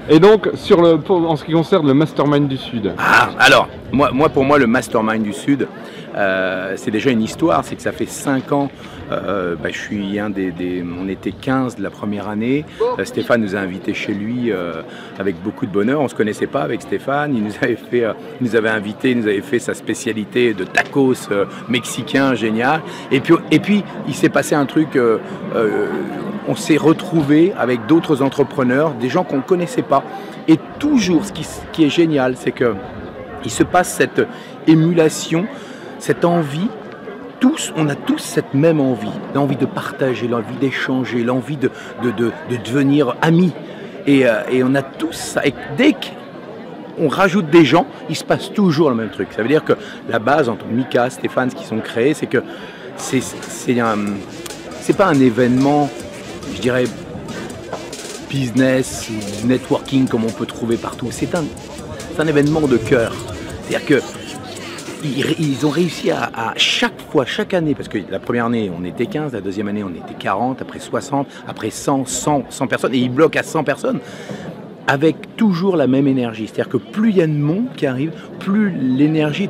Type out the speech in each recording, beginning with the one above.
Et donc, en ce qui concerne le Mastermind du Sud. Ah, alors, pour moi, le Mastermind du Sud, c'est déjà une histoire. C'est que ça fait 5 ans, je suis on était 15 de la première année. Stéphane nous a invités chez lui avec beaucoup de bonheur. On ne se connaissait pas avec Stéphane. Il nous avait invités, il nous avait fait sa spécialité de tacos mexicain, génial. Et puis il s'est passé un truc. On s'est retrouvés avec d'autres entrepreneurs, des gens qu'on ne connaissait pas. Et toujours, ce qui est génial, c'est que il se passe cette émulation, cette envie. On a tous cette même envie, l'envie de partager, l'envie d'échanger, l'envie de devenir amis. Et on a tous ça. Et dès qu'on rajoute des gens, il se passe toujours le même truc. Ça veut dire que la base entre Mika, Stéphane, ce qu'ils sont créés, c'est que c'est pas un événement, je dirais, business, networking comme on peut trouver partout. C'est un événement de cœur. C'est-à-dire que ils ont réussi à chaque fois, chaque année, parce que la première année on était 15, la deuxième année on était 40, après 60, après 100 personnes, et ils bloquent à 100 personnes avec toujours la même énergie. C'est-à-dire que plus il y a de monde qui arrive, plus l'énergie,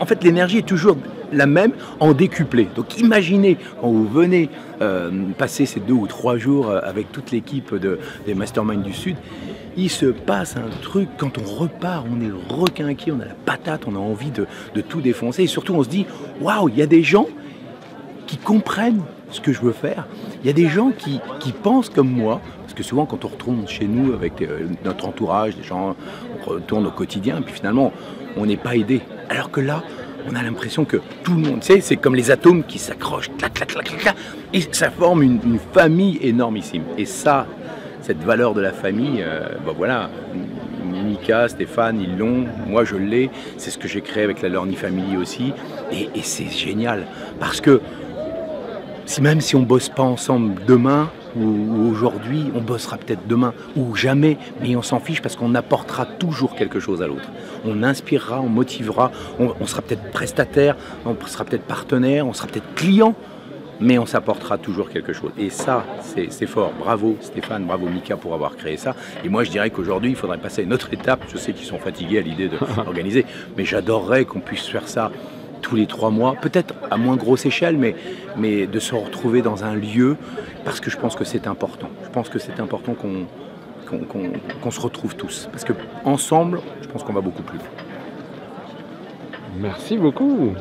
en fait l'énergie est toujours la même en décuplé. Donc imaginez quand vous venez passer ces 2 ou 3 jours avec toute l'équipe des Mastermind du Sud, il se passe un truc. Quand on repart, on est requinqué, on a la patate, on a envie de tout défoncer. Et surtout, on se dit, waouh, il y a des gens qui comprennent ce que je veux faire. Il y a des gens qui pensent comme moi. Parce que souvent, quand on retourne chez nous avec notre entourage, les gens, on retourne au quotidien, et puis finalement, on n'est pas aidé. Alors que là, on a l'impression que tout le monde, tu sais, c'est comme les atomes qui s'accrochent, clac, clac, clac, clac, clac, et ça forme une famille énormissime. Et ça, cette valeur de la famille, voilà, Mika, Stéphane, ils l'ont, moi je l'ai, c'est ce que j'ai créé avec la Learning Family aussi, et c'est génial, parce que même si on ne bosse pas ensemble demain, ou aujourd'hui, on bossera peut-être demain, ou jamais, mais on s'en fiche parce qu'on apportera toujours quelque chose à l'autre. On inspirera, on motivera, on sera peut-être prestataire, on sera peut-être partenaire, on sera peut-être client, mais on s'apportera toujours quelque chose. Et ça, c'est fort. Bravo Stéphane, bravo Mika pour avoir créé ça. Et moi, je dirais qu'aujourd'hui, il faudrait passer à une autre étape. Je sais qu'ils sont fatigués à l'idée d'organiser, mais j'adorerais qu'on puisse faire ça tous les 3 mois, peut-être à moins grosse échelle, mais de se retrouver dans un lieu, parce que je pense que c'est important. Je pense que c'est important qu'on se retrouve tous, parce qu'ensemble, je pense qu'on va beaucoup plus loin. Merci beaucoup.